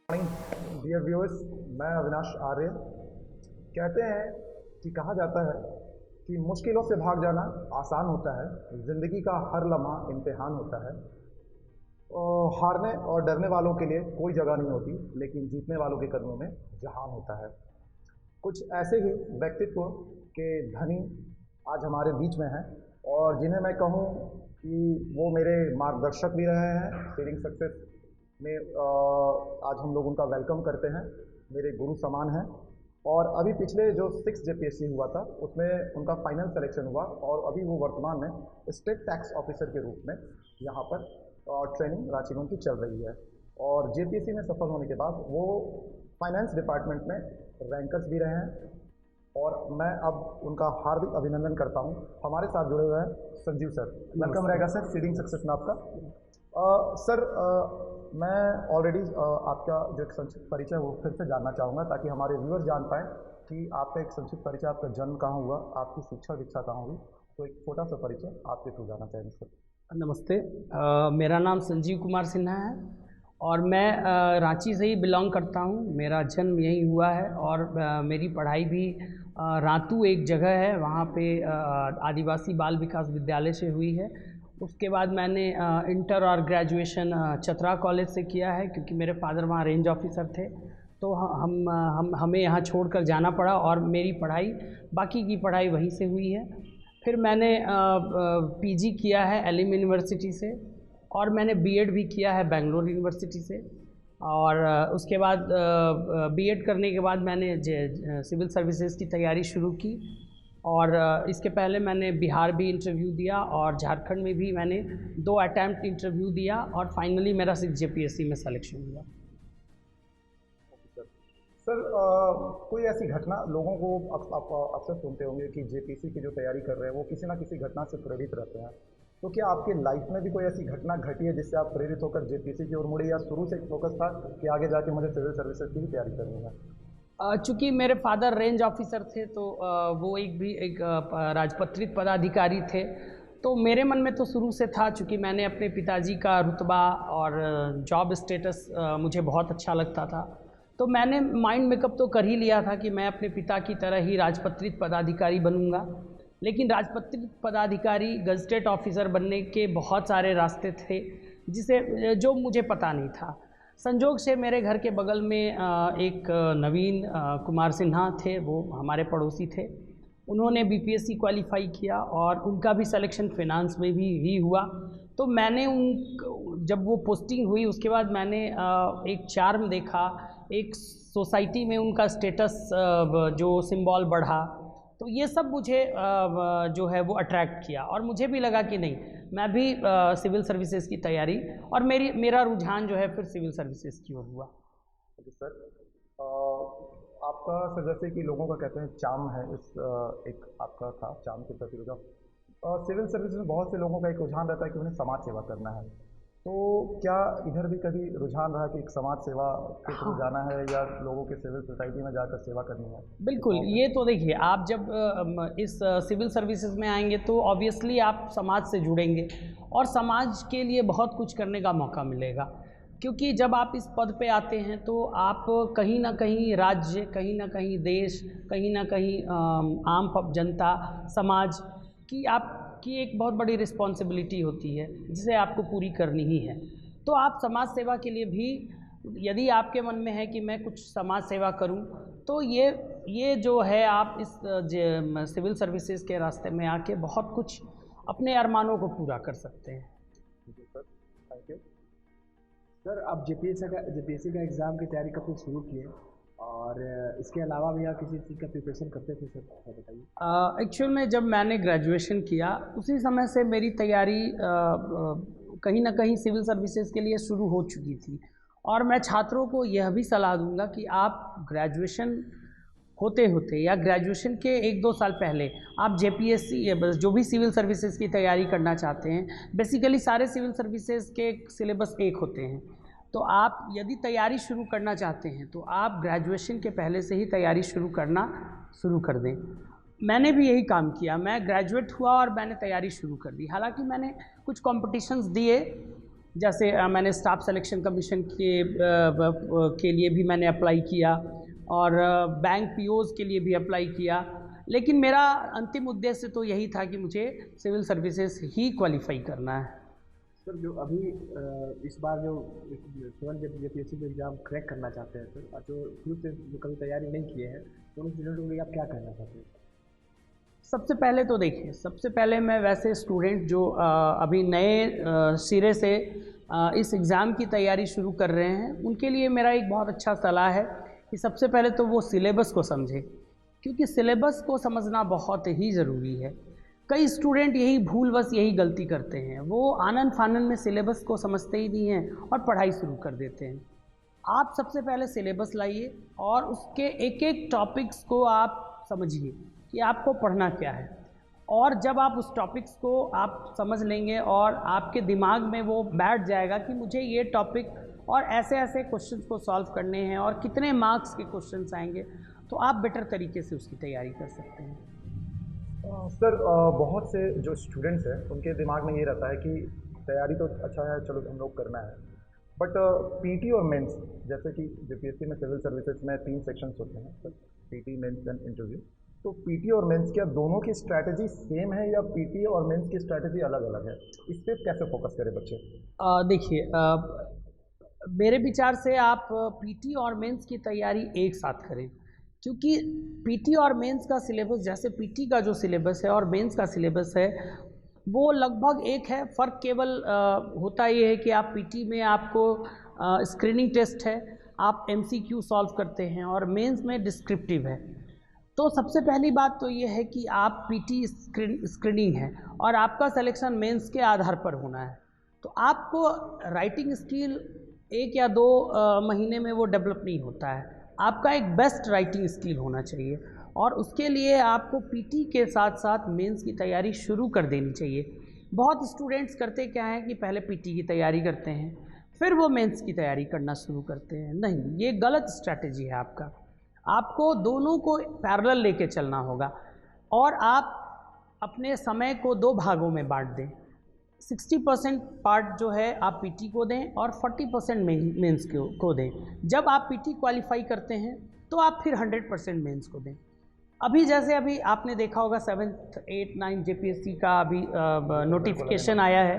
Morning dear viewers, मैं अविनाश आर्य। कहते हैं कि कहा जाता है कि मुश्किलों से भाग जाना आसान होता है, ज़िंदगी का हर लम्हा इम्तिहान होता है। और हारने और डरने वालों के लिए कोई जगह नहीं होती, लेकिन जीतने वालों के कदमों में जहान होता है। कुछ ऐसे ही व्यक्तित्व के धनी आज हमारे बीच में हैं और जिन्हें मैं कहूँ कि वो मेरे मार्गदर्शक भी रहे हैं सीडिंग सक्सेस में। आज हम लोग उनका वेलकम करते हैं, मेरे गुरु समान हैं। और अभी पिछले जो 6 जेपीएससी हुआ था उसमें उनका फाइनल सिलेक्शन हुआ और अभी वो वर्तमान में स्टेट टैक्स ऑफिसर के रूप में यहाँ पर ट्रेनिंग रांची में उनकी चल रही है। और जेपीएससी में सफल होने के बाद वो फाइनेंस डिपार्टमेंट में रैंकर्स भी रहे हैं। और मैं अब उनका हार्दिक अभिनंदन करता हूँ। हमारे साथ जुड़े हुए हैं संजीव सर। वेलकम रहेगा सर सीडिंग सक्सेस में आपका। सर, मैं ऑलरेडी आपका जो एक संक्षिप्त परिचय वो फिर से जानना चाहूँगा ताकि हमारे व्यूअर्स जान पाएँ कि आपका एक संक्षिप्त परिचय, आपका जन्म कहाँ हुआ, आपकी शिक्षा दीक्षा कहाँ हुई। तो एक छोटा सा परिचय आपके थ्रू जाना चाहेंगे सर। नमस्ते। मेरा नाम संजीव कुमार सिन्हा है और मैं रांची से ही बिलोंग करता हूँ। मेरा जन्म यहीं हुआ है और मेरी पढ़ाई भी रातू एक जगह है वहाँ पे आदिवासी बाल विकास विद्यालय से हुई है। उसके बाद मैंने इंटर और ग्रेजुएशन चतरा कॉलेज से किया है क्योंकि मेरे फादर वहाँ रेंज ऑफिसर थे। तो हमें यहाँ छोड़कर जाना पड़ा और मेरी पढ़ाई, बाकी की पढ़ाई वहीं से हुई है। फिर मैंने पीजी किया है एलिम यूनिवर्सिटी से और मैंने बीएड भी किया है बेंगलोर यूनिवर्सिटी से। और उसके बाद बीएड करने के बाद मैंने सिविल सर्विसेज की तैयारी शुरू की। और इसके पहले मैंने बिहार भी इंटरव्यू दिया और झारखंड में भी मैंने 2 अटैम्प्ट इंटरव्यू दिया और फाइनली मेरा 6 जेपीएससी में सिलेक्शन हुआ। सर, कोई ऐसी घटना, लोगों को आप अक्सर सुनते होंगे कि जेपीएससी की जो तैयारी कर रहे हैं वो किसी ना किसी घटना से प्रेरित रहते हैं। तो क्या आपके लाइफ में भी कोई ऐसी घटना घटी है जिससे आप प्रेरित होकर जेपीएससी की ओर मुड़े, या शुरू से एक फोकस था कि आगे जाके मुझे सिविल सर्विसेज की ही तैयारी करनी है? चूँकि मेरे फादर रेंज ऑफिसर थे तो वो एक राजपत्रित पदाधिकारी थे। तो मेरे मन में तो शुरू से था, चूँकि मैंने अपने पिताजी का रुतबा और जॉब स्टेटस मुझे बहुत अच्छा लगता था, तो मैंने माइंड मेकअप तो कर ही लिया था कि मैं अपने पिता की तरह ही राजपत्रित पदाधिकारी बनूंगा। लेकिन राजपत्रित पदाधिकारी गजटेड ऑफिसर बनने के बहुत सारे रास्ते थे जो मुझे पता नहीं था। संजोग से मेरे घर के बगल में एक नवीन कुमार सिन्हा थे, वो हमारे पड़ोसी थे। उन्होंने बीपीएससी क्वालिफाई किया और उनका भी सिलेक्शन फाइनेंस में भी ही हुआ। तो मैंने जब वो पोस्टिंग हुई उसके बाद मैंने एक चार्म देखा, एक सोसाइटी में उनका स्टेटस जो सिंबल बढ़ा, तो ये सब मुझे जो है वो अट्रैक्ट किया और मुझे भी लगा कि नहीं, मैं भी सिविल सर्विसेज की तैयारी, और मेरा रुझान जो है फिर सिविल सर्विसेज की ओर हुआ। ओके सर, आपका सर जैसे कि लोगों का कहते हैं चार्म है, इस एक आपका था चार्म के प्रति रुझान। सिविल सर्विस में बहुत से लोगों का एक रुझान रहता है कि उन्हें समाज सेवा करना है। तो क्या इधर भी कभी रुझान रहा कि एक समाज सेवा के थ्रू जाना है या लोगों के सिविल सोसाइटी में जाकर सेवा करनी है? बिल्कुल, ये तो देखिए, आप जब इस सिविल सर्विसेज में आएंगे तो ऑब्वियसली आप समाज से जुड़ेंगे और समाज के लिए बहुत कुछ करने का मौका मिलेगा। क्योंकि जब आप इस पद पे आते हैं तो आप कहीं ना कहीं राज्य, कहीं ना कहीं देश, कहीं ना कहीं आम जनता, समाज की आपकी एक बहुत बड़ी रिस्पॉन्सिबिलिटी होती है जिसे आपको पूरी करनी ही है। तो आप समाज सेवा के लिए भी, यदि आपके मन में है कि मैं कुछ समाज सेवा करूं, तो ये जो है आप इस सिविल सर्विसेज के रास्ते में आके बहुत कुछ अपने अरमानों को पूरा कर सकते हैं। जी सर, थैंक यू। सर, आप जेपीएससी का एग्ज़ाम की तैयारी कब से शुरू किए और इसके अलावा भी आप किसी चीज़ का प्रिपरेशन करते थे सर, बताइए। एक्चुअल में जब मैंने ग्रेजुएशन किया उसी समय से मेरी तैयारी कहीं ना कहीं सिविल सर्विसेज के लिए शुरू हो चुकी थी। और मैं छात्रों को यह भी सलाह दूंगा कि आप ग्रेजुएशन होते होते या ग्रेजुएशन के 1-2 साल पहले आप जेपीएससी जो भी सिविल सर्विसेज की तैयारी करना चाहते हैं, बेसिकली सारे सिविल सर्विसेज के सिलेबस एक होते हैं। तो आप यदि तैयारी शुरू करना चाहते हैं तो आप ग्रेजुएशन के पहले से ही तैयारी शुरू करना शुरू कर दें। मैंने भी यही काम किया, मैं ग्रेजुएट हुआ और मैंने तैयारी शुरू कर दी। हालांकि मैंने कुछ कॉम्पिटिशन्स दिए जैसे मैंने स्टाफ सिलेक्शन कमीशन के लिए भी मैंने अप्लाई किया और बैंक पीओज़ के लिए भी अप्लाई किया, लेकिन मेरा अंतिम उद्देश्य तो यही था कि मुझे सिविल सर्विसेज ही क्वालिफाई करना है। सर जो अभी इस बार जो जेपीएससी का एग्ज़ाम क्रैक करना चाहते हैं सर, और जो शुरू से जो कभी तैयारी नहीं किए हैं, तो उन स्टूडेंटों के लिए आप क्या कहना चाहते हैं? सबसे पहले तो देखिए, सबसे पहले मैं वैसे स्टूडेंट जो अभी नए सिरे से इस एग्ज़ाम की तैयारी शुरू कर रहे हैं, उनके लिए मेरा एक बहुत अच्छा सलाह है कि सबसे पहले तो वो सिलेबस को समझें, क्योंकि सिलेबस को समझना बहुत ही ज़रूरी है। कई स्टूडेंट यही भूलवश यही गलती करते हैं, वो आनन फानन में सिलेबस को समझते ही नहीं हैं और पढ़ाई शुरू कर देते हैं। आप सबसे पहले सिलेबस लाइए और उसके एक एक टॉपिक्स को आप समझिए कि आपको पढ़ना क्या है, और जब आप उस टॉपिक्स को आप समझ लेंगे और आपके दिमाग में वो बैठ जाएगा कि मुझे ये टॉपिक और ऐसे ऐसे क्वेश्चंस को सॉल्व करने हैं और कितने मार्क्स के क्वेश्चंस आएंगे, तो आप बेटर तरीके से उसकी तैयारी कर सकते हैं। सर बहुत से जो स्टूडेंट्स हैं उनके दिमाग में ये रहता है कि तैयारी तो अच्छा है, चलो हम लोग करना है, बट पीटी और मेंस, जैसे कि जेपीएससी में सिविल सर्विसेज में 3 सेक्शंस होते हैं sir, PT, mains and interview. तो पीटी और मेंस क्या दोनों की स्ट्रैटेजी सेम है या पीटी और मेंस की स्ट्रैटेजी अलग अलग है? इस पर कैसे फोकस करें बच्चे? देखिए, मेरे विचार से आप पीटी और मेंस की तैयारी एक साथ करें, क्योंकि पीटी और मेंस का सिलेबस, जैसे पीटी का जो सिलेबस है और मेंस का सिलेबस है वो लगभग एक है। फ़र्क केवल होता ये है कि आप पीटी में आपको स्क्रीनिंग टेस्ट है, आप एमसीक्यू सॉल्व करते हैं, और मेंस में डिस्क्रिप्टिव है। तो सबसे पहली बात तो ये है कि आप पीटी स्क्रीनिंग है और आपका सिलेक्शन मेंस के आधार पर होना है, तो आपको राइटिंग स्किल 1 या 2 महीने में वो डेवलप नहीं होता है। आपका एक बेस्ट राइटिंग स्किल होना चाहिए, और उसके लिए आपको पीटी के साथ साथ मेंस की तैयारी शुरू कर देनी चाहिए। बहुत स्टूडेंट्स करते क्या हैं कि पहले पीटी की तैयारी करते हैं, फिर वो मेंस की तैयारी करना शुरू करते हैं। नहीं, ये गलत स्ट्रैटेजी है आपका। आपको दोनों को पैरेलल लेके चलना होगा, और आप अपने समय को 2 भागों में बांट दें। 60% पार्ट जो है आप पीटी को दें और 40% मेंस को दें। जब आप पीटी क्वालिफाई करते हैं तो आप फिर 100% मेंस को दें। अभी आपने देखा होगा 7th 8th 9th जेपीएससी का अभी नोटिफिकेशन आया है,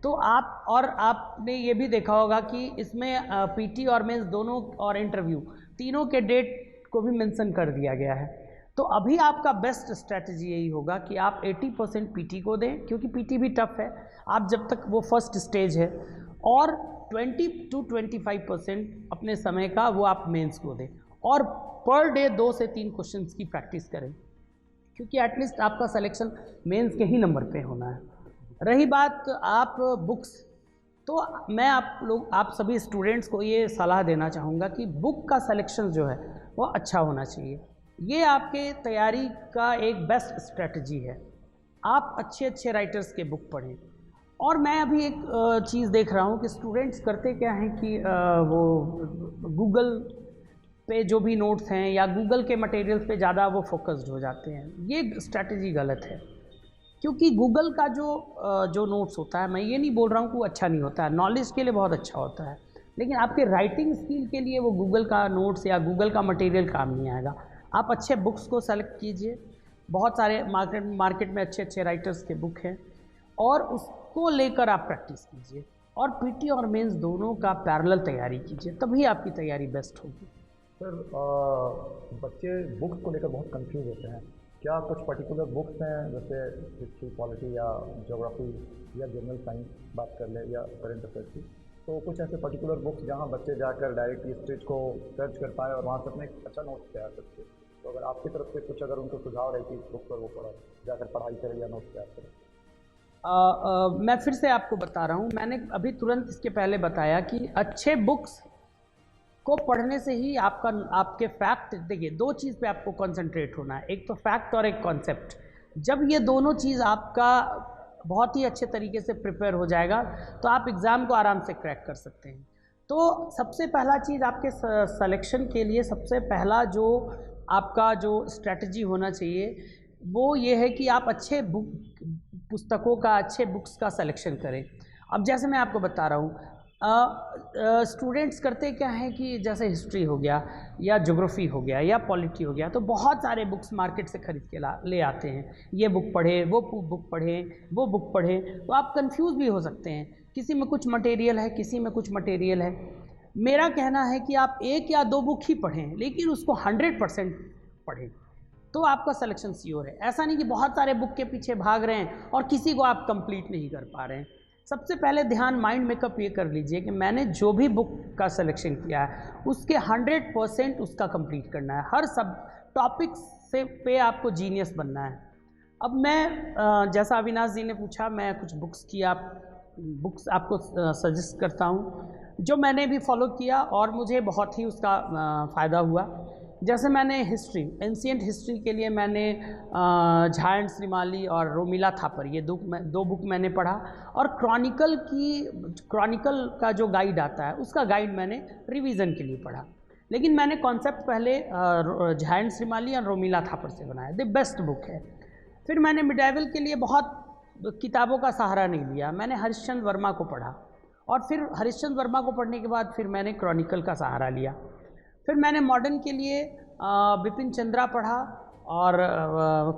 तो आपने ये भी देखा होगा कि इसमें पीटी और मेंस दोनों और इंटरव्यू तीनों के डेट को भी मेंशन कर दिया गया है। तो अभी आपका बेस्ट स्ट्रैटेजी यही होगा कि आप 80% पीटी को दें, क्योंकि पीटी भी टफ है, आप जब तक वो फर्स्ट स्टेज है, और 20 to 25% अपने समय का वो आप मेंस को दें, और पर डे 2 से 3 क्वेश्चंस की प्रैक्टिस करें, क्योंकि एटलीस्ट आपका सिलेक्शन मेंस के ही नंबर पे होना है। रही बात आप बुक्स, तो मैं आप सभी स्टूडेंट्स को ये सलाह देना चाहूँगा कि बुक का सिलेक्शन जो है वो अच्छा होना चाहिए। ये आपके तैयारी का एक बेस्ट स्ट्रेटजी है। आप अच्छे अच्छे राइटर्स के बुक पढ़ें। और मैं अभी एक चीज़ देख रहा हूँ कि स्टूडेंट्स करते क्या हैं कि वो गूगल पे जो भी नोट्स हैं या गूगल के मटेरियल्स पे ज़्यादा वो फोकस्ड हो जाते हैं। ये स्ट्रैटेजी गलत है, क्योंकि गूगल का जो नोट्स होता है, मैं ये नहीं बोल रहा हूँ कि वो अच्छा नहीं होता है, नॉलेज के लिए बहुत अच्छा होता है, लेकिन आपके राइटिंग स्किल के लिए वो गूगल का नोट्स या गूगल का मटेरियल काम नहीं आएगा। आप अच्छे बुक्स को सेलेक्ट कीजिए, बहुत सारे मार्केट में अच्छे अच्छे राइटर्स के बुक हैं, और उसको लेकर आप प्रैक्टिस कीजिए, और पीटी और मेंस दोनों का पैरेलल तैयारी कीजिए, तभी आपकी तैयारी बेस्ट होगी। सर बच्चे बुक्स को लेकर बहुत कंफ्यूज होते हैं। क्या कुछ पर्टिकुलर बुक्स हैं, जैसे हिस्ट्री, पॉलिटी या ज्योग्राफी या जनरल साइंस बात कर लें, या करंट अफेयर्स की, तो कुछ ऐसे पर्टिकुलर बुक्स जहां बच्चे जाकर डायरेक्ट स्टेज को सर्च कर पाए और वहां से अपने एक अच्छा नोट्स तैयार करते? तो अगर आपकी तरफ से कुछ अगर उनको सुझाव रहे कि इस बुक पर वो पढ़ा जाकर पढ़ाई करें या नोट्स तैयार करें। मैं फिर से आपको बता रहा हूँ, मैंने अभी तुरंत इसके पहले बताया कि अच्छे बुक्स को पढ़ने से ही आपके फैक्ट, देखिए 2 चीज़ पे आपको कंसंट्रेट होना है, एक तो फैक्ट और एक कॉन्सेप्ट। जब ये दोनों चीज़ आपका बहुत ही अच्छे तरीके से प्रिपेयर हो जाएगा तो आप एग्ज़ाम को आराम से क्रैक कर सकते हैं। तो सबसे पहला चीज़ आपके सिलेक्शन के लिए, सबसे पहला जो आपका जो स्ट्रैटेजी होना चाहिए वो ये है कि आप अच्छे पुस्तकों का, अच्छे बुक्स का सिलेक्शन करें। अब जैसे मैं आपको बता रहा हूँ, स्टूडेंट्स करते क्या हैं कि जैसे हिस्ट्री हो गया या ज्योग्राफी हो गया या पॉलिटी हो गया, तो बहुत सारे बुक्स मार्केट से खरीद के ले आते हैं। ये बुक पढ़े, वो बुक पढ़े, वो बुक पढ़े, तो आप कंफ्यूज भी हो सकते हैं। किसी में कुछ मटेरियल है, किसी में कुछ मटेरियल है। मेरा कहना है कि आप 1 या 2 बुक ही पढ़ें, लेकिन उसको 100% पढ़ें, तो आपका सिलेक्शन श्योर है। ऐसा नहीं कि बहुत सारे बुक के पीछे भाग रहे हैं और किसी को आप कंप्लीट नहीं कर पा रहे हैं। सबसे पहले ध्यान माइंड मेकअप ये कर लीजिए कि मैंने जो भी बुक का सिलेक्शन किया है उसके 100% उसका कंप्लीट करना है। हर सब टॉपिक से पे आपको जीनियस बनना है। अब मैं जैसा अविनाश जी ने पूछा, मैं कुछ बुक्स आपको सजेस्ट करता हूँ जो मैंने भी फॉलो किया और मुझे बहुत ही उसका फ़ायदा हुआ। जैसे मैंने हिस्ट्री, एंशिएंट हिस्ट्री के लिए मैंने झा एंड श्रीमाली और रोमिला थापर, ये 2 बुक मैंने पढ़ा। और क्रॉनिकल का जो गाइड आता है उसका गाइड मैंने रिवीजन के लिए पढ़ा। लेकिन मैंने कॉन्सेप्ट पहले झा एंड श्रीमाली और रोमिला थापर से बनाया, द बेस्ट बुक है। फिर मैंने मिडाइवल के लिए बहुत किताबों का सहारा नहीं लिया, मैंने हरिश्चंद्र वर्मा को पढ़ा और फिर हरिश्चंद्र वर्मा को पढ़ने के बाद फिर मैंने क्रॉनिकल का सहारा लिया। फिर मैंने मॉडर्न के लिए बिपिन चंद्रा पढ़ा और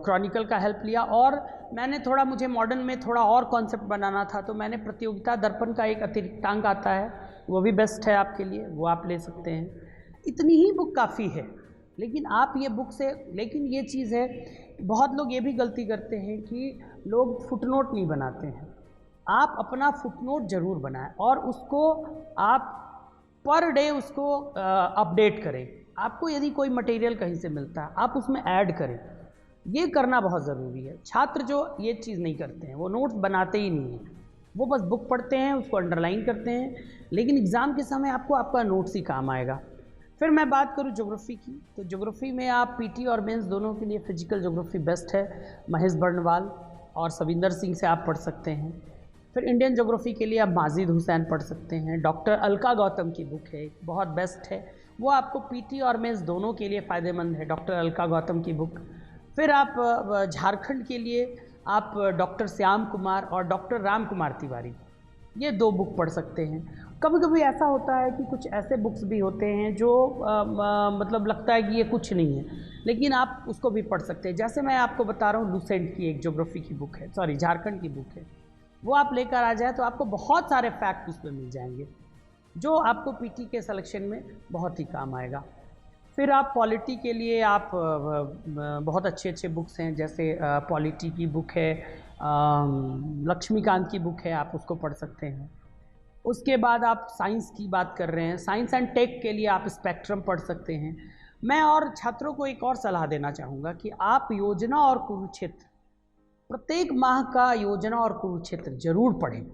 क्रॉनिकल का हेल्प लिया। और मैंने थोड़ा, मुझे मॉडर्न में थोड़ा और कॉन्सेप्ट बनाना था, तो मैंने प्रतियोगिता दर्पण का एक अतिरिक्तांक आता है, वो भी बेस्ट है आपके लिए, वो आप ले सकते हैं। इतनी ही बुक काफ़ी है, लेकिन आप ये बुक से, लेकिन ये चीज़ है, बहुत लोग ये भी गलती करते हैं कि लोग फुटनोट नहीं बनाते हैं। आप अपना फुटनोट ज़रूर बनाएं और उसको आप पर डे उसको अपडेट करें। आपको यदि कोई मटेरियल कहीं से मिलता है आप उसमें ऐड करें, ये करना बहुत ज़रूरी है। छात्र जो ये चीज़ नहीं करते हैं वो नोट्स बनाते ही नहीं हैं, वो बस बुक पढ़ते हैं, उसको अंडरलाइन करते हैं, लेकिन एग्ज़ाम के समय आपको आपका नोट्स ही काम आएगा। फिर मैं बात करूँ ज्योग्राफी की, तो ज्योग्राफी में आप पीटी और मेंस दोनों के लिए फिजिकल ज्योग्राफी बेस्ट है। महेश बर्नवाल और सविंदर सिंह से आप पढ़ सकते हैं। फिर इंडियन ज्योग्राफी के लिए आप माजिद हुसैन पढ़ सकते हैं। डॉक्टर अलका गौतम की बुक है, बहुत बेस्ट है, वो आपको पीटी और मेंस दोनों के लिए फ़ायदेमंद है, डॉक्टर अलका गौतम की बुक। फिर आप झारखंड के लिए आप डॉक्टर श्याम कुमार और डॉक्टर राम कुमार तिवारी, ये 2 बुक पढ़ सकते हैं। कभी कभी ऐसा होता है कि कुछ ऐसे बुक्स भी होते हैं जो मतलब लगता है कि ये कुछ नहीं है, लेकिन आप उसको भी पढ़ सकते हैं। जैसे मैं आपको बता रहा हूँ, लुसेंट की एक ज्योग्राफी की बुक है, सॉरी झारखंड की बुक है, वो आप लेकर आ जाए तो आपको बहुत सारे फैक्ट उसमें मिल जाएंगे जो आपको पीटी के सिलेक्शन में बहुत ही काम आएगा। फिर आप पॉलिटी के लिए आप बहुत अच्छे अच्छे बुक्स हैं, जैसे पॉलिटी की बुक है, लक्ष्मीकांत की बुक है, आप उसको पढ़ सकते हैं। उसके बाद आप साइंस की बात कर रहे हैं, साइंस एंड टेक के लिए आप स्पेक्ट्रम पढ़ सकते हैं। मैं और छात्रों को एक और सलाह देना चाहूँगा कि आप योजना और कुरुक्षेत्र, प्रत्येक माह का योजना और कुरुक्षेत्र जरूर पढ़ें।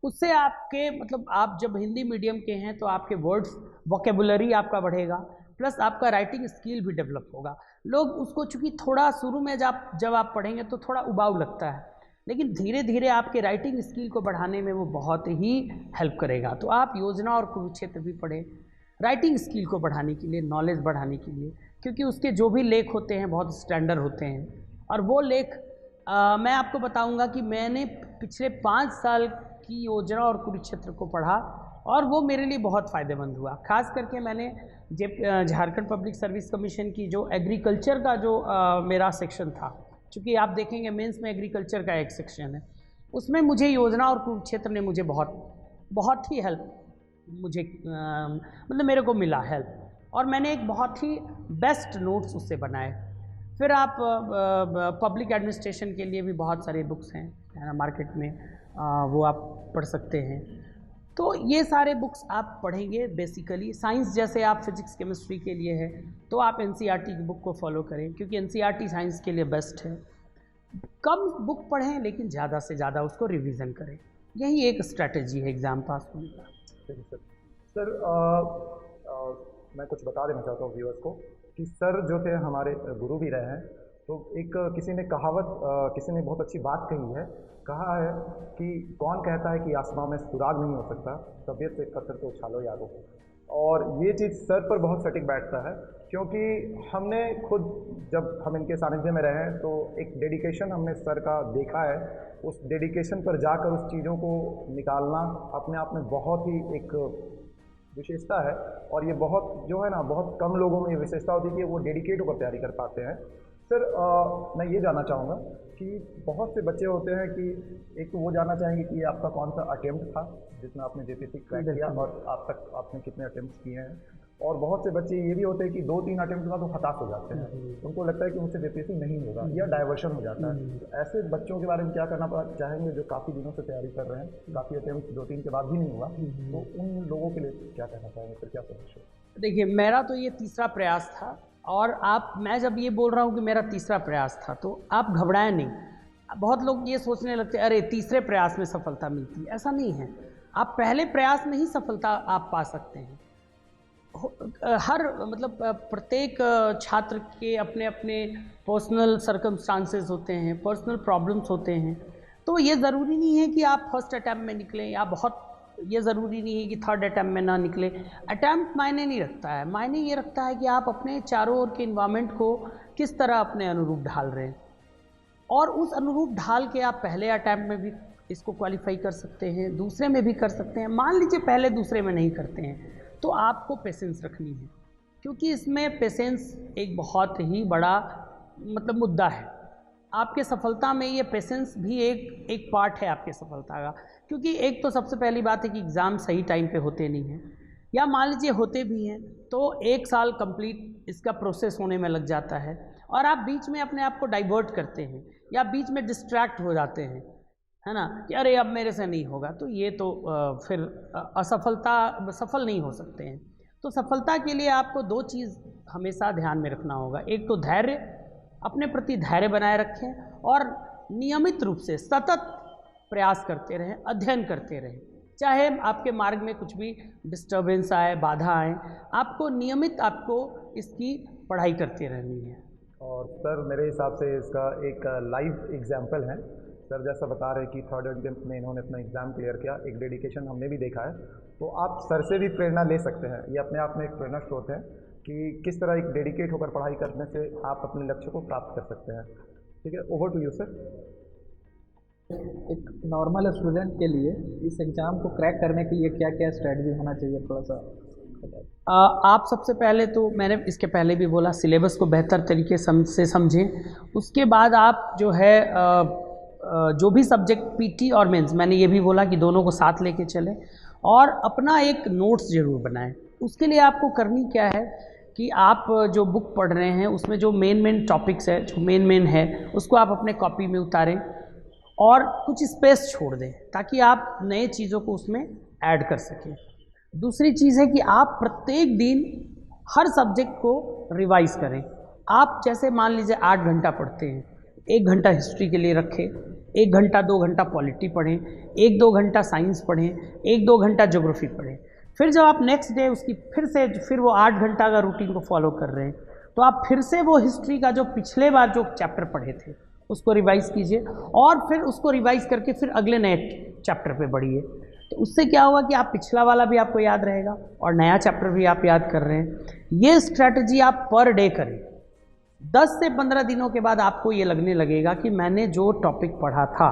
उससे आपके मतलब आप जब हिंदी मीडियम के हैं तो आपके वर्ड्स वोकेबुलरी आपका बढ़ेगा, प्लस आपका राइटिंग स्किल भी डेवलप होगा। लोग उसको चूँकि थोड़ा शुरू में जब आप पढ़ेंगे तो थोड़ा उबाऊ लगता है, लेकिन धीरे धीरे आपके राइटिंग स्किल को बढ़ाने में वो बहुत ही हेल्प करेगा। तो आप योजना और कुरुक्षेत्र भी पढ़ें राइटिंग स्किल को बढ़ाने के लिए, नॉलेज बढ़ाने के लिए, क्योंकि उसके जो भी लेख होते हैं बहुत स्टैंडर्ड होते हैं। और वो लेख मैं आपको बताऊंगा कि मैंने पिछले 5 साल की योजना और कुरुक्षेत्र को पढ़ा और वो मेरे लिए बहुत फ़ायदेमंद हुआ। खास करके मैंने झारखंड पब्लिक सर्विस कमीशन की जो एग्रीकल्चर का जो मेरा सेक्शन था, चूँकि आप देखेंगे मेंस में एग्रीकल्चर का एक सेक्शन है, उसमें मुझे योजना और कुरुक्षेत्र ने मुझे बहुत ही हेल्प मतलब मेरे को मिला हेल्प, और मैंने एक बहुत ही बेस्ट नोट्स उससे बनाए। फिर आप पब्लिक एडमिनिस्ट्रेशन के लिए भी बहुत सारे बुक्स हैं मार्केट में, वो आप पढ़ सकते हैं। तो ये सारे बुक्स आप पढ़ेंगे। बेसिकली साइंस जैसे आप फिजिक्स केमिस्ट्री के लिए है तो आप एनसीईआरटी की बुक को फॉलो करें, क्योंकि एनसीईआरटी साइंस के लिए बेस्ट है। कम बुक पढ़ें लेकिन ज़्यादा से ज़्यादा उसको रिवीजन करें, यही एक स्ट्रैटेजी है एग्ज़ाम पास होने का। सर मैं कुछ बता देना चाहता हूँ व्यूअर्स को कि सर जो थे हमारे गुरु भी रहे हैं। तो एक किसी ने कहावत, किसी ने बहुत अच्छी बात कही है, कहा है कि कौन कहता है कि आसमां में सुराग नहीं हो सकता, तबीयत से पत्थर तो उछालो यादों। और ये चीज़ सर पर बहुत सटीक बैठता है, क्योंकि हमने खुद जब हम इनके सानिध्य में रहे हैं तो एक डेडिकेशन हमने सर का देखा है। उस डेडिकेशन पर जाकर उस चीज़ों को निकालना अपने आप में बहुत ही एक विशेषता है, और ये बहुत जो है ना, बहुत कम लोगों में ये विशेषता होती है कि वो डेडिकेट होकर तैयारी कर पाते हैं। सर मैं ये जानना चाहूँगा कि बहुत से बच्चे होते हैं कि एक तो वो जानना चाहेंगे कि आपका कौन सा अटेम्प्ट था जिसमें आपने जेपीएससी क्रैक किया, और आप तक आपने कितने अटेम्प्ट किए हैं। और बहुत से बच्चे ये भी होते हैं कि 2-3 अटेम्प्ट के बाद वो हताश हो जाते हैं, उनको लगता है कि मुझसे जेपीएससी नहीं होगा या डाइवर्शन हो जाता है। तो ऐसे बच्चों के बारे में क्या करना चाहेंगे जो काफ़ी दिनों से तैयारी कर रहे हैं, काफ़ी अटेम्प्ट 2-3 के बाद भी नहीं हुआ, तो उन लोगों के लिए क्या कहना चाहेंगे, फिर क्या सजेशन? देखिए, मेरा तो ये तीसरा प्रयास था, और मैं जब ये बोल रहा हूँ कि मेरा तीसरा प्रयास था, तो आप घबराएं नहीं। बहुत लोग ये सोचने लगते हैं अरे तीसरे प्रयास में सफलता मिलती है, ऐसा नहीं है। आप पहले प्रयास में ही सफलता आप पा सकते हैं। हर मतलब प्रत्येक छात्र के अपने अपने पर्सनल सर्कमस्टांसेस होते हैं, पर्सनल प्रॉब्लम्स होते हैं। तो ये ज़रूरी नहीं है कि आप फर्स्ट अटैम्प्ट में निकलें, या ये ज़रूरी नहीं है कि थर्ड अटैम्प्ट में ना निकले। अटैम्प्ट मायने नहीं रखता है, मायने ये रखता है कि आप अपने चारों ओर के इन्वायरमेंट को किस तरह अपने अनुरूप ढाल रहे हैं, और उस अनुरूप ढाल के आप पहले अटैम्प्ट में भी इसको क्वालिफाई कर सकते हैं, दूसरे में भी कर सकते हैं। मान लीजिए पहले दूसरे में नहीं करते हैं, तो आपको पेशेंस रखनी है, क्योंकि इसमें पेशेंस एक बहुत ही बड़ा मतलब मुद्दा है। आपके सफलता में ये पेशेंस भी एक पार्ट है आपके सफलता का। क्योंकि एक तो सबसे पहली बात है कि एग्ज़ाम सही टाइम पे होते नहीं हैं, या मान लीजिए होते भी हैं तो 1 साल कंप्लीट इसका प्रोसेस होने में लग जाता है, और आप बीच में अपने आप को डाइवर्ट करते हैं या बीच में डिस्ट्रैक्ट हो जाते हैं, है ना, कि अरे अब मेरे से नहीं होगा, तो ये तो फिर सफल नहीं हो सकते हैं। तो सफलता के लिए आपको 2 चीज़ हमेशा ध्यान में रखना होगा। एक तो धैर्य, अपने प्रति धैर्य बनाए रखें, और नियमित रूप से सतत प्रयास करते रहें, अध्ययन करते रहें। चाहे आपके मार्ग में कुछ भी डिस्टर्बेंस आए, बाधा आए, आपको नियमित इसकी पढ़ाई करते रहनी है। और सर मेरे हिसाब से इसका एक लाइव एग्जाम्पल है। सर जैसा बता रहे हैं कि थर्ड अटेम्प्ट में इन्होंने अपना एग्ज़ाम क्लियर किया, एक डेडिकेशन हमने भी देखा है। तो आप सर से भी प्रेरणा ले सकते हैं, ये अपने आप में एक प्रेरणा स्रोत है कि किस तरह एक डेडिकेट होकर पढ़ाई करने से आप अपने लक्ष्य को प्राप्त कर सकते हैं। ठीक है, ओवर टू यू सर। एक नॉर्मल स्टूडेंट के लिए इस एग्ज़ाम को क्रैक करने के लिए क्या क्या स्ट्रेटजी होना चाहिए, थोड़ा सा बताइए। आप सबसे पहले तो मैंने इसके पहले भी बोला, सिलेबस को बेहतर तरीके से समझें। उसके बाद आप जो है जो भी सब्जेक्ट पीटी और मेंस, मैंने ये भी बोला कि दोनों को साथ लेके चलें, और अपना एक नोट्स ज़रूर बनाएं। उसके लिए आपको करनी क्या है कि आप जो बुक पढ़ रहे हैं उसमें जो मेन टॉपिक्स है, जो मेन है, उसको आप अपने कॉपी में उतारें और कुछ स्पेस छोड़ दें, ताकि आप नए चीज़ों को उसमें ऐड कर सकें। दूसरी चीज़ है कि आप प्रत्येक दिन हर सब्जेक्ट को रिवाइज़ करें। आप जैसे मान लीजिए 8 घंटा पढ़ते हैं, 1 घंटा हिस्ट्री के लिए रखें, 1 घंटा 2 घंटा पॉलिटी पढ़ें, 1-2 घंटा साइंस पढ़ें, 1-2 घंटा ज्योग्राफी पढ़ें। फिर जब आप नेक्स्ट डे उसकी फिर वो 8 घंटा का रूटीन को फॉलो कर रहे हैं, तो आप फिर से वो हिस्ट्री का जो पिछले बार जो चैप्टर पढ़े थे उसको रिवाइज़ कीजिए, और फिर उसको रिवाइज़ करके फिर अगले नए चैप्टर पे बढ़िए। तो उससे क्या होगा कि आप पिछला वाला भी आपको याद रहेगा और नया चैप्टर भी आप याद कर रहे हैं। ये स्ट्रैटेजी आप पर डे करें। 10 से 15 दिनों के बाद आपको ये लगने लगेगा कि मैंने जो टॉपिक पढ़ा था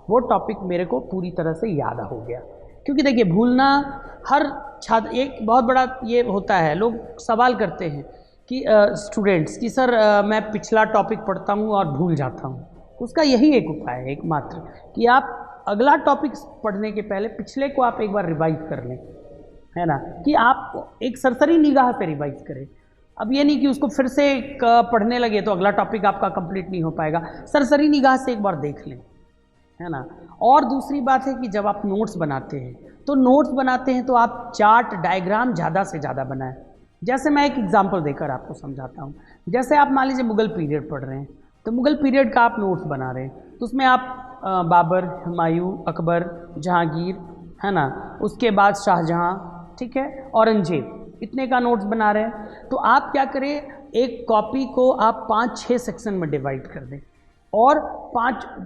वो टॉपिक मेरे को पूरी तरह से याद हो गया। क्योंकि देखिए, भूलना हर छात्र एक बहुत बड़ा ये होता है। लोग सवाल करते हैं कि स्टूडेंट्स कि सर मैं पिछला टॉपिक पढ़ता हूँ और भूल जाता हूँ। उसका यही एक उपाय है एकमात्र, कि आप अगला टॉपिक पढ़ने के पहले पिछले को आप एक बार रिवाइज कर लें, है ना, कि आप एक सरसरी निगाह से रिवाइज करें। अब ये नहीं कि उसको फिर से पढ़ने लगे तो अगला टॉपिक आपका कंप्लीट नहीं हो पाएगा। सरसरी निगाह से एक बार देख लें, है ना। और दूसरी बात है कि जब आप नोट्स बनाते हैं तो आप चार्ट डायग्राम ज़्यादा से ज़्यादा बनाएं। जैसे मैं एक एग्जांपल देकर आपको समझाता हूँ। जैसे आप मान लीजिए मुग़ल पीरियड पढ़ रहे हैं, तो मुग़ल पीरियड का आप नोट्स बना रहे हैं, तो उसमें आप बाबर, हुमायूं, अकबर, जहांगीर, है ना, उसके बाद शाहजहां, ठीक है, औरंगजेब, इतने का नोट्स बना रहे हैं। तो आप क्या करें, एक कॉपी को आप 5-6 सेक्शन में डिवाइड कर दें, और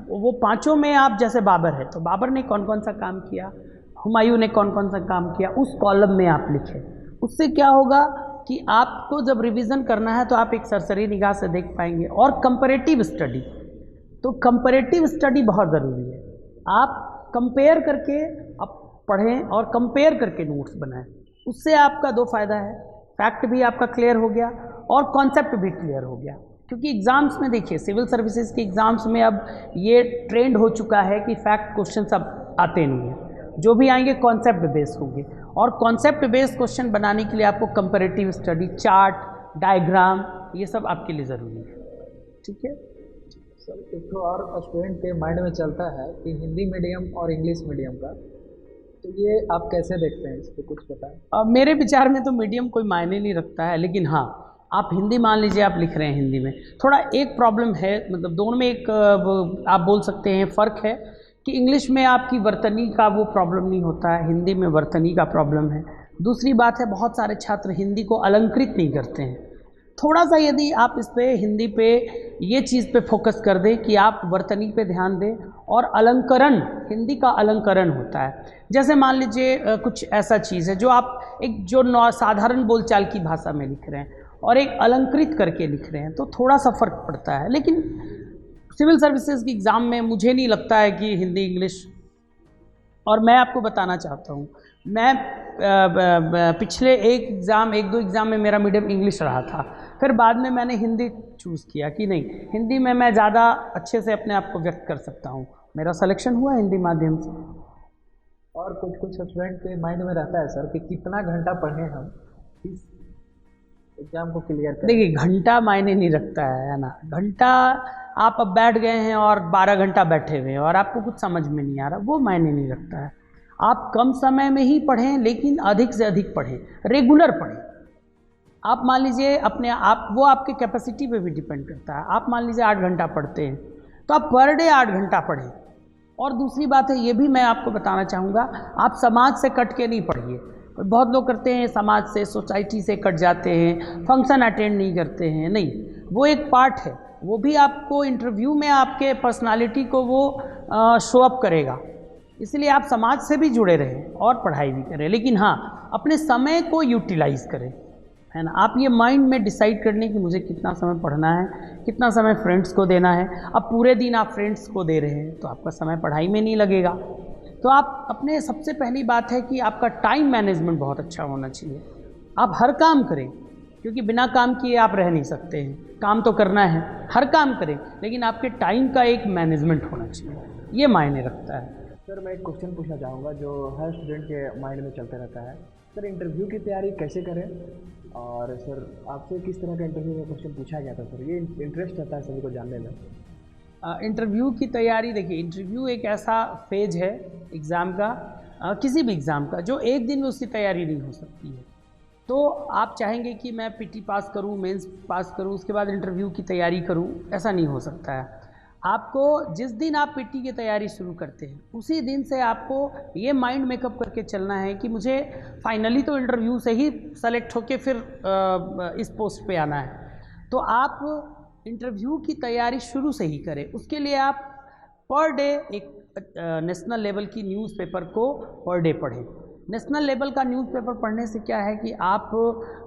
वो पाँचों में आप, जैसे बाबर है तो बाबर ने कौन कौन सा काम किया, हुमायूं ने कौन कौन सा काम किया, उस कॉलम में आप लिखें। उससे क्या होगा कि आपको जब रिवीजन करना है तो आप एक सरसरी निगाह से देख पाएंगे। और कंपैरेटिव स्टडी, तो कंपैरेटिव स्टडी बहुत ज़रूरी है। आप कंपेयर करके आप पढ़ें और कंपेयर करके नोट्स बनाएं, उससे आपका दो फ़ायदा है, फैक्ट भी आपका क्लियर हो गया और कॉन्सेप्ट भी क्लियर हो गया। क्योंकि एग्ज़ाम्स में देखिए, सिविल सर्विसेज के एग्ज़ाम्स में अब ये ट्रेंड हो चुका है कि फैक्ट क्वेश्चन सब आते नहीं हैं, जो भी आएंगे कॉन्सेप्ट बेस्ड होंगे। और कॉन्सेप्ट बेस्ड क्वेश्चन बनाने के लिए आपको कंपैरेटिव स्टडी, चार्ट, डायग्राम, ये सब आपके लिए ज़रूरी है। ठीक है सर, एक तो और स्टूडेंट के माइंड में चलता है कि हिंदी मीडियम और इंग्लिश मीडियम का, तो ये आप कैसे देखते हैं, इस पर कुछ बताएं। मेरे विचार में तो मीडियम कोई मायने नहीं रखता है, लेकिन हाँ, आप हिंदी मान लीजिए, आप लिख रहे हैं हिंदी में, थोड़ा एक प्रॉब्लम है, मतलब दोनों में एक आप बोल सकते हैं फ़र्क है कि इंग्लिश में आपकी वर्तनी का वो प्रॉब्लम नहीं होता है, हिंदी में वर्तनी का प्रॉब्लम है। दूसरी बात है, बहुत सारे छात्र हिंदी को अलंकृत नहीं करते हैं। थोड़ा सा यदि आप इस पे हिंदी पे ये चीज़ पे फोकस कर दें कि आप वर्तनी पे ध्यान दें, और अलंकरण, हिंदी का अलंकरण होता है। जैसे मान लीजिए कुछ ऐसा चीज़ है जो आप एक जो साधारण बोलचाल की भाषा में लिख रहे हैं और एक अलंकृत करके लिख रहे हैं, तो थोड़ा सा फ़र्क पड़ता है। लेकिन सिविल सर्विसेज के एग्ज़ाम में मुझे नहीं लगता है कि हिंदी इंग्लिश, और मैं आपको बताना चाहता हूँ, मैं पिछले एक दो एग्ज़ाम में मेरा मीडियम इंग्लिश रहा था, फिर बाद में मैंने हिंदी चूज़ किया कि नहीं, हिंदी में मैं ज़्यादा अच्छे से अपने आप को व्यक्त कर सकता हूँ, मेरा सिलेक्शन हुआ हिंदी माध्यम से। और कुछ स्टूडेंट के माइंड में रहता है सर कि कितना घंटा पढ़ें हम इस एग्ज़ाम को क्लियर करें। देखिए, घंटा मायने नहीं रखता है ना, घंटा आप अब बैठ गए हैं और 12 घंटा बैठे हुए हैं और आपको कुछ समझ में नहीं आ रहा, वो मायने नहीं रखता है। आप कम समय में ही पढ़ें, लेकिन अधिक से अधिक पढ़ें, रेगुलर पढ़ें। आप मान लीजिए अपने आप, वो आपके कैपेसिटी पे भी डिपेंड करता है। आप मान लीजिए 8 घंटा पढ़ते हैं, तो आप पर डे 8 घंटा पढ़ें। और दूसरी बात है, ये भी मैं आपको बताना चाहूँगा, आप समाज से कट के नहीं पढ़िए। बहुत लोग करते हैं, समाज से, सोसाइटी से कट जाते हैं, फंक्शन अटेंड नहीं करते हैं। नहीं, वो एक पार्ट है, वो भी आपको इंटरव्यू में आपके पर्सनालिटी को वो शो अप करेगा। इसलिए आप समाज से भी जुड़े रहें और पढ़ाई भी करें, लेकिन हाँ, अपने समय को यूटिलाइज़ करें, है ना। आप ये माइंड में डिसाइड करने कि मुझे कितना समय पढ़ना है, कितना समय फ्रेंड्स को देना है। अब पूरे दिन आप फ्रेंड्स को दे रहे हैं तो आपका समय पढ़ाई में नहीं लगेगा। तो आप अपने, सबसे पहली बात है कि आपका टाइम मैनेजमेंट बहुत अच्छा होना चाहिए। आप हर काम करें, क्योंकि बिना काम किए आप रह नहीं सकते हैं, काम तो करना है, हर काम करें, लेकिन आपके टाइम का एक मैनेजमेंट होना चाहिए, ये मायने रखता है। सर, मैं एक क्वेश्चन पूछना चाहूँगा जो हर स्टूडेंट के माइंड में चलते रहता है। सर, इंटरव्यू की तैयारी कैसे करें, और सर आपसे किस तरह का इंटरव्यू में क्वेश्चन पूछा गया था? सर, ये इंटरेस्ट रहता है सभी को जानने में। इंटरव्यू की तैयारी, देखिए, इंटरव्यू एक ऐसा फेज है एग्ज़ाम का, किसी भी एग्ज़ाम का, जो एक दिन में उसकी तैयारी नहीं हो सकती है। तो आप चाहेंगे कि मैं पीटी पास करूं, मेंस पास करूं, उसके बाद इंटरव्यू की तैयारी करूं, ऐसा नहीं हो सकता है। आपको जिस दिन आप पीटी की तैयारी शुरू करते हैं, उसी दिन से आपको ये माइंड मेकअप करके चलना है कि मुझे फाइनली तो इंटरव्यू से ही सेलेक्ट होके फिर इस पोस्ट पे आना है। तो आप इंटरव्यू की तैयारी शुरू से ही करें। उसके लिए आप पर डे एक नेशनल लेवल की न्यूज़पेपर को पर डे पढ़ें। नेशनल लेवल का न्यूज़पेपर पढ़ने से क्या है कि आप,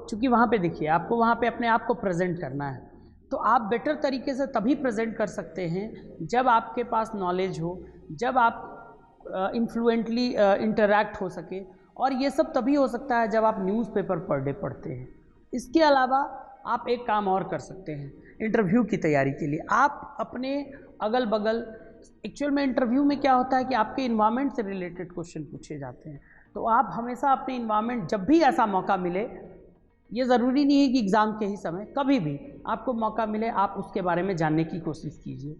चूँकि वहाँ पे देखिए, आपको वहाँ पे अपने आप को प्रेजेंट करना है, तो आप बेटर तरीके से तभी प्रेजेंट कर सकते हैं जब आपके पास नॉलेज हो, जब आप इन्फ्लुएंटली इंटरैक्ट हो सके, और ये सब तभी हो सकता है जब आप न्यूज़पेपर पर डे पढ़ते हैं। इसके अलावा आप एक काम और कर सकते हैं इंटरव्यू की तैयारी के लिए। आप अपने अगल बगल, एक्चुअल में इंटरव्यू में क्या होता है कि आपके इन्वायरमेंट से रिलेटेड क्वेश्चन पूछे जाते हैं, तो आप हमेशा अपने इन्वायरमेंट, जब भी ऐसा मौका मिले, ये ज़रूरी नहीं है कि एग्ज़ाम के ही समय, कभी भी आपको मौका मिले, आप उसके बारे में जानने की कोशिश कीजिए।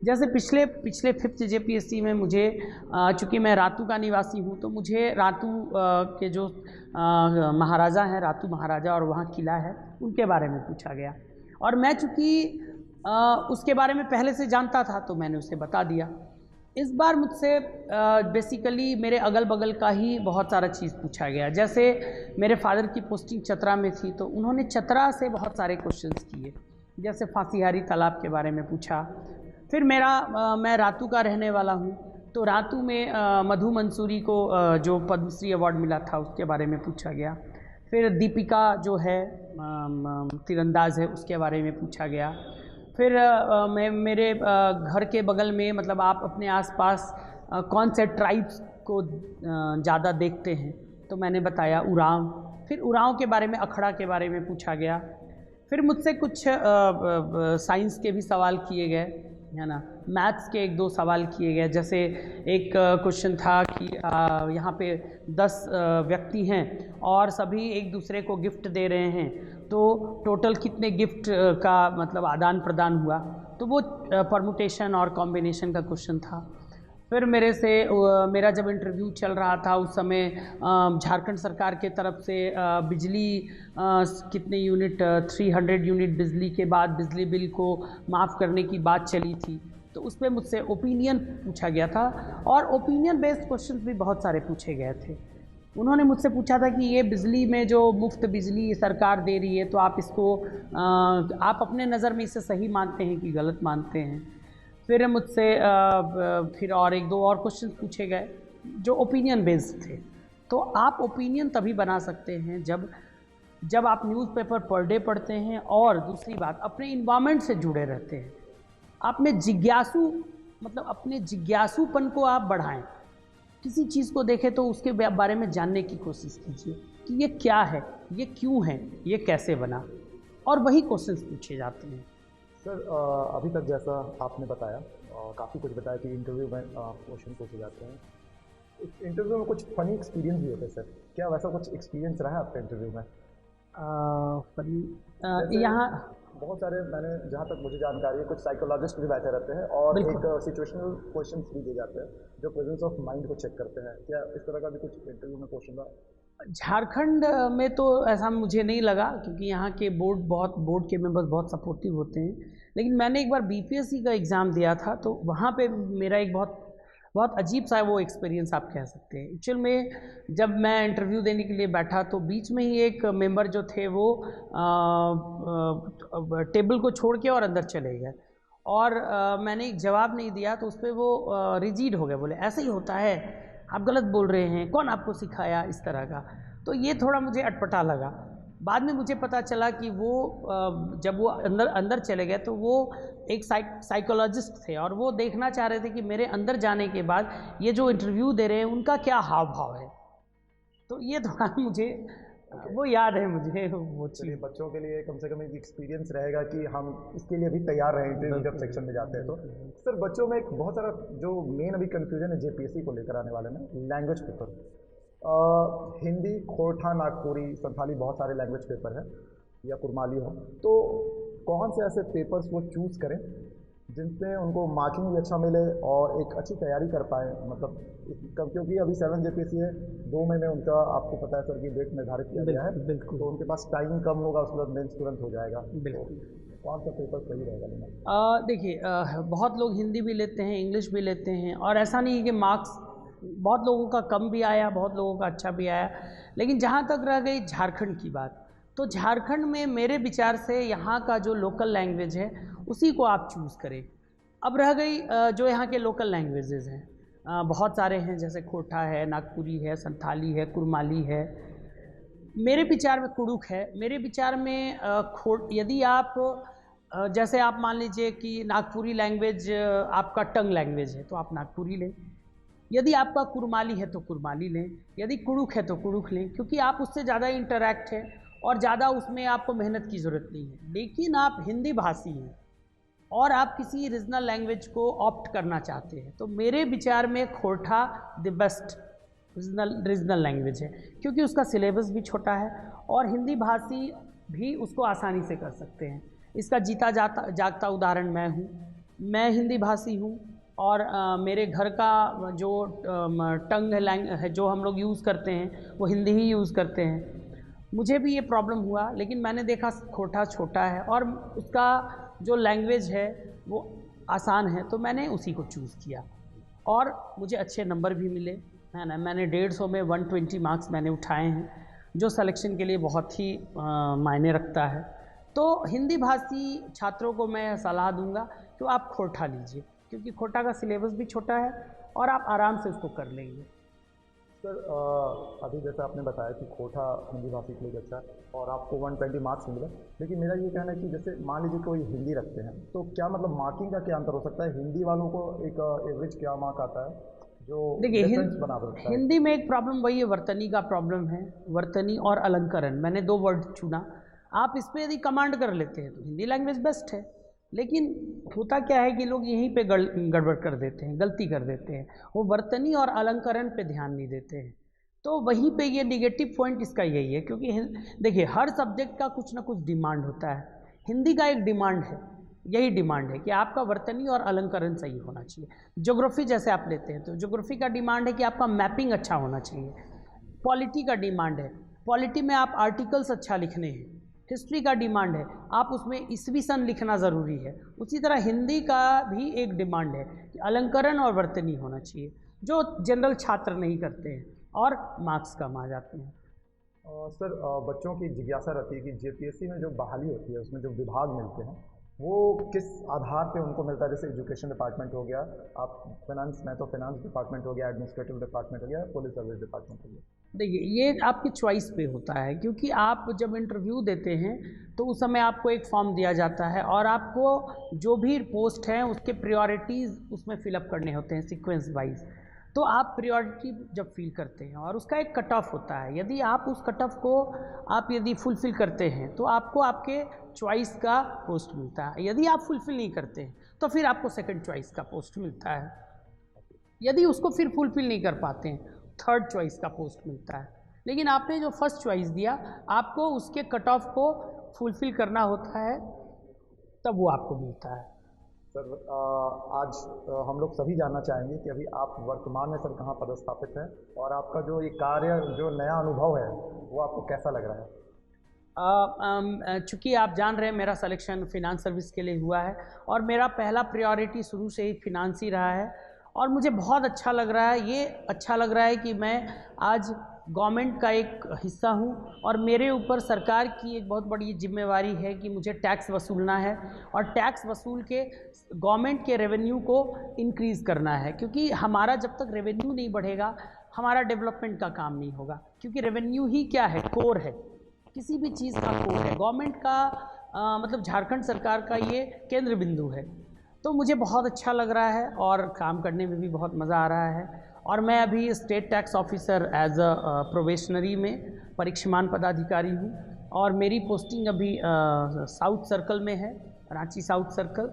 जैसे पिछले 5th JPSC में मुझे, चूँकि मैं रातू का निवासी हूँ, तो मुझे रातू के जो महाराजा हैं, रातू महाराजा, और वहाँ किला है, उनके बारे में पूछा गया। और मैं चूँकि उसके बारे में पहले से जानता था, तो मैंने उसे बता दिया। इस बार मुझसे बेसिकली मेरे अगल बगल का ही बहुत सारा चीज़ पूछा गया। जैसे मेरे फादर की पोस्टिंग चतरा में थी, तो उन्होंने चतरा से बहुत सारे क्वेश्चन्स किए, जैसे फांसीहारी तालाब के बारे में पूछा। फिर मैं रातू का रहने वाला हूँ, तो रातू में मधु मंसूरी को जो पद्मश्री अवार्ड मिला था, उसके बारे में पूछा गया। फिर दीपिका जो है तीरंदाज है, उसके बारे में पूछा गया। फिर मैं मेरे घर के बगल में मतलब आप अपने आसपास कौन से ट्राइब्स को ज़्यादा देखते हैं, तो मैंने बताया उरांव। फिर उरांव के बारे में, अखड़ा के बारे में पूछा गया। फिर मुझसे कुछ साइंस के भी सवाल किए गए, है ना। मैथ्स के 1-2 सवाल किए गए। जैसे एक क्वेश्चन था कि यहाँ पे 10 व्यक्ति हैं और सभी एक दूसरे को गिफ्ट दे रहे हैं, तो टोटल कितने गिफ्ट का मतलब आदान प्रदान हुआ। तो वो परमुटेशन और कॉम्बिनेशन का क्वेश्चन था। फिर मेरा जब इंटरव्यू चल रहा था उस समय झारखंड सरकार के तरफ से बिजली कितने यूनिट 300 यूनिट बिजली के बाद बिजली बिल को माफ़ करने की बात चली थी, तो उस पर मुझसे ओपिनियन पूछा गया था। और ओपिनियन बेस्ड क्वेश्चंस भी बहुत सारे पूछे गए थे। उन्होंने मुझसे पूछा था कि ये बिजली में जो मुफ्त बिजली सरकार दे रही है, तो आप इसको आप अपने नज़र में इसे सही मानते हैं कि गलत मानते हैं। फिर मुझसे फिर और 1-2 और क्वेश्चन पूछे गए जो ओपिनियन बेस्ड थे। तो आप ओपिनियन तभी बना सकते हैं जब आप न्यूज़पेपर पर डे पढ़ते हैं, और दूसरी बात अपने इन्वायरमेंट से जुड़े रहते हैं। आप में जिज्ञासु मतलब अपने जिज्ञासुपन को आप बढ़ाएं। किसी चीज़ को देखें तो उसके बारे में जानने की कोशिश कीजिए कि ये क्या है, ये क्यों है, ये कैसे बना, और वही क्वेश्चंस पूछे जाते हैं। सर अभी तक जैसा आपने बताया, काफ़ी कुछ बताया कि इंटरव्यू में क्वेश्चन पूछे जाते हैं। इस इंटरव्यू में कुछ फ़नी एक्सपीरियंस भी होते हैं सर, क्या वैसा कुछ एक्सपीरियंस रहा है आपका इंटरव्यू में? फनी यहाँ बहुत सारे, मैंने जहाँ तक मुझे जानकारी है, कुछ साइकोलॉजिस्ट भी बैठे रहते हैं और एक सिचुएशनल क्वेश्चन भी दिए जाते हैं जो प्रेजेंस ऑफ माइंड को चेक करते हैं। क्या इस तरह का भी कुछ इंटरव्यू में क्वेश्चन रहा? झारखंड में तो ऐसा मुझे नहीं लगा, क्योंकि यहाँ के बोर्ड के मेंबर्स बहुत सपोर्टिव होते हैं। लेकिन मैंने एक बार बीपीएससी का एग्ज़ाम दिया था, तो वहाँ पे मेरा एक बहुत अजीब सा वो एक्सपीरियंस आप कह सकते हैं। एक्चुअल में जब मैं इंटरव्यू देने के लिए बैठा तो बीच में ही एक मेंबर जो थे वो टेबल को छोड़ के और अंदर चले गए, और मैंने एक जवाब नहीं दिया तो उस पर वो रिजिड हो गए, बोले ऐसे ही होता है, आप गलत बोल रहे हैं, कौन आपको सिखाया, इस तरह का। तो ये थोड़ा मुझे अटपटा लगा। बाद में मुझे पता चला कि वो जब वो अंदर चले गए तो वो एक साइकोलॉजिस्ट थे, और वो देखना चाह रहे थे कि मेरे अंदर जाने के बाद ये जो इंटरव्यू दे रहे हैं उनका क्या हाव भाव है। तो ये थोड़ा मुझे वो याद है मुझे वो चीज़। बच्चों के लिए कम से कम एक एक्सपीरियंस रहेगा कि हम इसके लिए भी तैयार रहें इंटरव्यू जब सेक्शन में जाते हैं। तो सर बच्चों में एक बहुत सारा जो मेन अभी कन्फ्यूजन है जेपीएससी को लेकर आने वाले में, लैंग्वेज पेपर, हिंदी, खोरठा, नागपुरी, संथाली, बहुत सारे लैंग्वेज पेपर हैं या कुरमाली हो, तो कौन से ऐसे पेपर्स वो चूज़ करें जिनसे उनको मार्किंग भी अच्छा मिले और एक अच्छी तैयारी कर पाएँ। मतलब क्योंकि अभी 7 जेपीएससी है, 2 महीने उनका आपको पता है सर की डेट निर्धारित किया गया है, बिल्कुल। तो उनके पास टाइम कम होगा, उसके बाद मेंस तुरंत हो जाएगा। बिल्कुल। तो कौन सा पेपर सही रहेगा लेना? देखिए, बहुत लोग हिंदी भी लेते हैं, इंग्लिश भी लेते हैं, और ऐसा नहीं है कि मार्क्स बहुत लोगों का कम भी आया, बहुत लोगों का अच्छा भी आया। लेकिन जहाँ तक रह गई झारखंड की बात, तो झारखंड में मेरे विचार से यहाँ का जो लोकल लैंग्वेज है उसी को आप चूज़ करें। अब रह गई जो यहाँ के लोकल लैंग्वेजेज़ हैं, बहुत सारे हैं, जैसे खोरठा है, नागपुरी है, संथाली है, कुरमाली है। मेरे विचार में कुड़ुक है। मेरे विचार में यदि आप जैसे आप मान लीजिए कि नागपुरी लैंग्वेज आपका टंग लैंग्वेज है तो आप नागपुरी लें, यदि आपका कुरमाली है तो कुरमाली लें, यदि कुड़ुक है तो कुड़ुक लें, क्योंकि आप उससे ज़्यादा इंटरैक्ट है और ज़्यादा उसमें आपको मेहनत की ज़रूरत नहीं है। लेकिन आप हिंदी भाषी हैं और आप किसी रीजनल लैंग्वेज को ऑप्ट करना चाहते हैं, तो मेरे विचार में Khortha the best regional language है, क्योंकि उसका सिलेबस भी छोटा है और हिंदी भाषी भी उसको आसानी से कर सकते हैं। इसका जीता जागता उदाहरण मैं हूँ। मैं हिंदी भाषी हूँ और मेरे घर का जो टंग है जो हम लोग यूज़ करते हैं वो हिंदी ही यूज़ करते हैं। मुझे भी ये प्रॉब्लम हुआ, लेकिन मैंने देखा खोरठा छोटा है और उसका जो लैंग्वेज है वो आसान है, तो मैंने उसी को चूज़ किया और मुझे अच्छे नंबर भी मिले, है ना। मैंने 150 में 120 मार्क्स मैंने उठाए हैं, जो सिलेक्शन के लिए बहुत ही मायने रखता है। तो हिंदी भाषी छात्रों को मैं सलाह दूंगा कि आप खोरठा लीजिए, क्योंकि खोरठा का सिलेबस भी छोटा है और आप आराम से उसको कर लेंगे। सर अभी जैसे आपने बताया कि कोटा हिंदी भाषी के लिए अच्छा है और आपको 120 मार्क्स मिले, लेकिन मेरा ये कहना है कि जैसे मान लीजिए कोई हिंदी रखते हैं तो क्या मतलब मार्किंग का क्या अंतर हो सकता है? हिंदी वालों को एक एवरेज क्या मार्क आता है जो देखिए डिफरेंस बना सकता है? हिंदी में एक प्रॉब्लम वही है, वर्तनी का प्रॉब्लम है। वर्तनी और अलंकरण, मैंने दो वर्ड चुना। आप इस पे यदि कमांड कर लेते हैं तो हिंदी लैंग्वेज बेस्ट है, लेकिन होता क्या है कि लोग यहीं पे गड़बड़ कर देते हैं, गलती कर देते हैं, वो वर्तनी और अलंकरण पे ध्यान नहीं देते हैं। तो वहीं पे ये निगेटिव पॉइंट इसका यही है, क्योंकि देखिए हर सब्जेक्ट का कुछ ना कुछ डिमांड होता है। हिंदी का एक डिमांड है, यही डिमांड है कि आपका वर्तनी और अलंकरण सही होना चाहिए। ज्योग्राफी जैसे आप लेते हैं तो ज्योग्राफी का डिमांड है कि आपका मैपिंग अच्छा होना चाहिए। पॉलिटी का डिमांड है, पॉलिटी में आप आर्टिकल्स अच्छा लिखने हैं। हिस्ट्री का डिमांड है, आप उसमें ईस्वी सन लिखना ज़रूरी है। उसी तरह हिंदी का भी एक डिमांड है कि अलंकरण और वर्तनी होना चाहिए, जो जनरल छात्र नहीं करते हैं और मार्क्स कम आ जाते हैं। सर बच्चों की जिज्ञासा रहती है कि जेपीएससी में जो बहाली होती है उसमें जो विभाग मिलते हैं वो किस आधार पे उनको मिलता है? जैसे एजुकेशन डिपार्टमेंट हो गया, आप फाइनेंस में तो फाइनेंस डिपार्टमेंट हो गया, एडमिनिस्ट्रेटिव डिपार्टमेंट हो गया, पुलिस सर्विस डिपार्टमेंट हो गया। देखिए ये आपकी चॉइस पे होता है, क्योंकि आप जब इंटरव्यू देते हैं तो उस समय आपको एक फॉर्म दिया जाता है और आपको जो भी पोस्ट हैं उसके प्रायोरिटीज़ उसमें फिलअप करने होते हैं सीक्वेंस वाइज। तो आप प्रायोरिटी जब फिल करते हैं और उसका एक कट ऑफ होता है, यदि आप उस कट ऑफ को आप यदि फुलफ़िल करते हैं तो आपको आपके चॉइस का पोस्ट मिलता है। यदि आप फुलफ़िल नहीं करते हैं तो फिर आपको सेकंड चॉइस का पोस्ट मिलता है। यदि उसको फिर फुलफ़िल नहीं कर पाते हैं, थर्ड चॉइस का पोस्ट मिलता है। लेकिन आपने जो फर्स्ट चॉइस दिया, आपको उसके कट ऑफ को फुलफ़िल करना होता है, तब वो आपको मिलता है। सर आज हम लोग सभी जानना चाहेंगे कि अभी आप वर्तमान में सर कहाँ पदस्थापित हैं और आपका जो ये कार्य जो नया अनुभव है वो आपको कैसा लग रहा है? चूँकि आप जान रहे हैं मेरा सिलेक्शन फिनांस सर्विस के लिए हुआ है और मेरा पहला प्रायोरिटी शुरू से ही फिनांस ही रहा है और मुझे बहुत अच्छा लग रहा है। ये अच्छा लग रहा है कि मैं आज गवर्नमेंट का एक हिस्सा हूँ और मेरे ऊपर सरकार की एक बहुत बड़ी जिम्मेवारी है कि मुझे टैक्स वसूलना है और टैक्स वसूल के गवर्नमेंट के रेवेन्यू को इंक्रीज़ करना है, क्योंकि हमारा जब तक रेवेन्यू नहीं बढ़ेगा हमारा डेवलपमेंट का काम नहीं होगा। क्योंकि रेवेन्यू ही क्या है, कोर है, किसी भी चीज़ का कोर है। गवर्नमेंट का मतलब झारखंड सरकार का ये केंद्र बिंदु है। तो मुझे बहुत अच्छा लग रहा है और काम करने में भी बहुत मज़ा आ रहा है। और मैं अभी state tax officer as a probationary में परीक्षमान पदाधिकारी हूँ और मेरी पोस्टिंग अभी साउथ सर्कल में है, रांची साउथ सर्कल।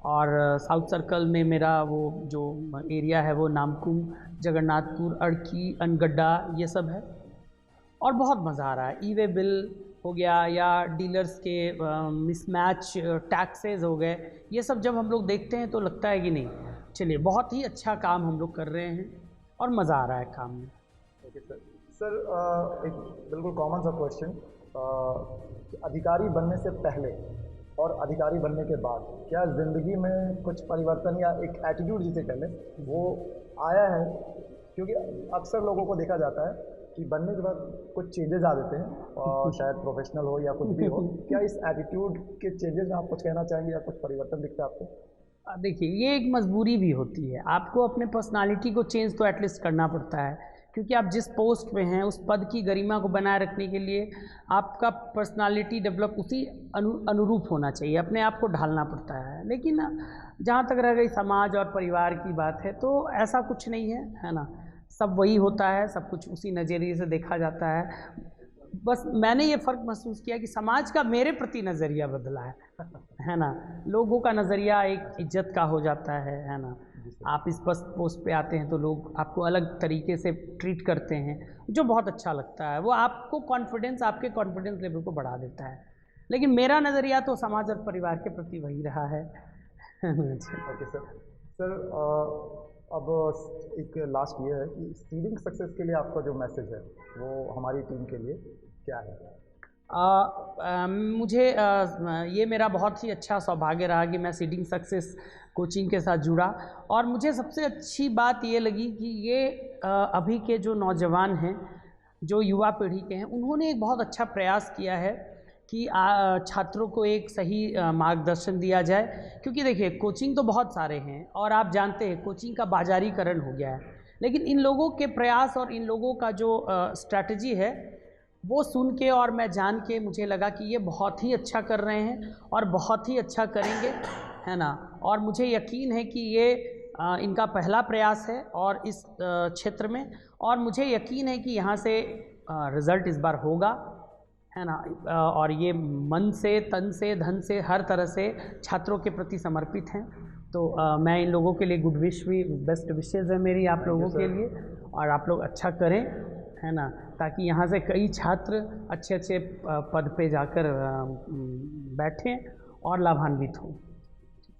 और साउथ सर्कल में मेरा वो जो एरिया है वो नामकुम, जगन्नाथपुर, अड़की, अनगड्डा ये सब है और बहुत मज़ा आ रहा है। ई वे बिल हो गया या डीलर्स के मिसमैच टैक्सेस हो गए, ये सब जब हम लोग देखते हैं तो लगता है कि नहीं चलिए बहुत ही अच्छा काम हम लोग कर रहे हैं और मज़ा आ रहा है काम में। Okay sir. सर एक बिल्कुल कॉमन सा क्वेश्चन, अधिकारी बनने से पहले और अधिकारी बनने के बाद क्या ज़िंदगी में कुछ परिवर्तन या एक एटीट्यूड जिसे कह लें वो आया है? क्योंकि अक्सर लोगों को देखा जाता है कि बनने के बाद कुछ चेंजेस आ जाते हैं और शायद प्रोफेशनल हो या कुछ भी हो। क्या इस एटीट्यूड के चेंजेस में आप कुछ कहना चाहेंगे या कुछ परिवर्तन दिखता है आपको? देखिए ये एक मजबूरी भी होती है, आपको अपने पर्सनालिटी को चेंज तो एटलीस्ट करना पड़ता है, क्योंकि आप जिस पोस्ट में हैं उस पद की गरिमा को बनाए रखने के लिए आपका पर्सनालिटी डेवलप उसी अनुरूप होना चाहिए, अपने आप को ढालना पड़ता है। लेकिन जहाँ तक रह गई समाज और परिवार की बात है तो ऐसा कुछ नहीं है ना, सब वही होता है, सब कुछ उसी नज़रिए से देखा जाता है। बस मैंने ये फ़र्क महसूस किया कि समाज का मेरे प्रति नज़रिया बदला है ना। लोगों का नज़रिया एक इज्जत का हो जाता है ना। आप इस पोस्ट पे आते हैं तो लोग आपको अलग तरीके से ट्रीट करते हैं, जो बहुत अच्छा लगता है। वो आपको कॉन्फिडेंस, आपके कॉन्फिडेंस लेवल को बढ़ा देता है। लेकिन मेरा नज़रिया तो समाज और परिवार के प्रति वही रहा है। Okay sir. सर अब एक लास्ट ये है कि सीडिंग सक्सेस के लिए आपका जो मैसेज है वो हमारी टीम के लिए क्या है? मुझे ये मेरा बहुत ही अच्छा सौभाग्य रहा कि मैं सीडिंग सक्सेस कोचिंग के साथ जुड़ा और मुझे सबसे अच्छी बात ये लगी कि ये अभी के जो नौजवान हैं, जो युवा पीढ़ी के हैं, उन्होंने एक बहुत अच्छा प्रयास किया है कि छात्रों को एक सही मार्गदर्शन दिया जाए। क्योंकि देखिए कोचिंग तो बहुत सारे हैं और आप जानते हैं कोचिंग का बाजारीकरण हो गया है। लेकिन इन लोगों के प्रयास और इन लोगों का जो स्ट्रैटेजी है वो सुन के और मैं जान के मुझे लगा कि ये बहुत ही अच्छा कर रहे हैं और बहुत ही अच्छा करेंगे, है ना। और मुझे यकीन है कि ये इनका पहला प्रयास है और इस क्षेत्र में, और मुझे यकीन है कि यहाँ से रिज़ल्ट इस बार होगा, है ना। और ये मन से, तन से, धन से, हर तरह से छात्रों के प्रति समर्पित हैं। तो मैं इन लोगों के लिए गुड विश भी, बेस्ट विशेज़ है मेरी आप लोगों के लिए, और आप लोग अच्छा करें, है ना, ताकि यहाँ से कई छात्र अच्छे अच्छे पद पे जाकर बैठें और लाभान्वित हों।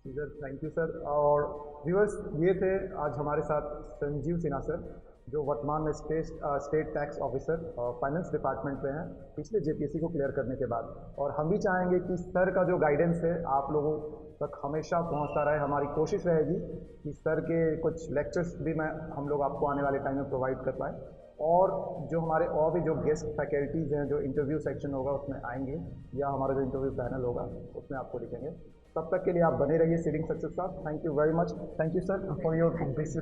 Sir thank you sir. और व्यूअर्स, ये थे आज हमारे साथ संजीव सिन्हा सर, जो वर्तमान में state tax officer finance department पे हैं पिछले जेपीएससी को क्लियर करने के बाद। और हम भी चाहेंगे कि सर का जो गाइडेंस है आप लोगों तक हमेशा पहुंचता रहे। हमारी कोशिश रहेगी कि सर के कुछ लेक्चर्स भी हम लोग आपको आने वाले टाइम में प्रोवाइड कर पाएँ, और जो हमारे और भी जो गेस्ट फैकल्टीज़ हैं, जो इंटरव्यू सेक्शन होगा उसमें आएंगे, या हमारा जो इंटरव्यू पैनल होगा उसमें आपको दिखेंगे। तब तक के लिए आप बने रहिए सीडिंग सक्सेस साथ। Thank you very much. Thank you sir for your this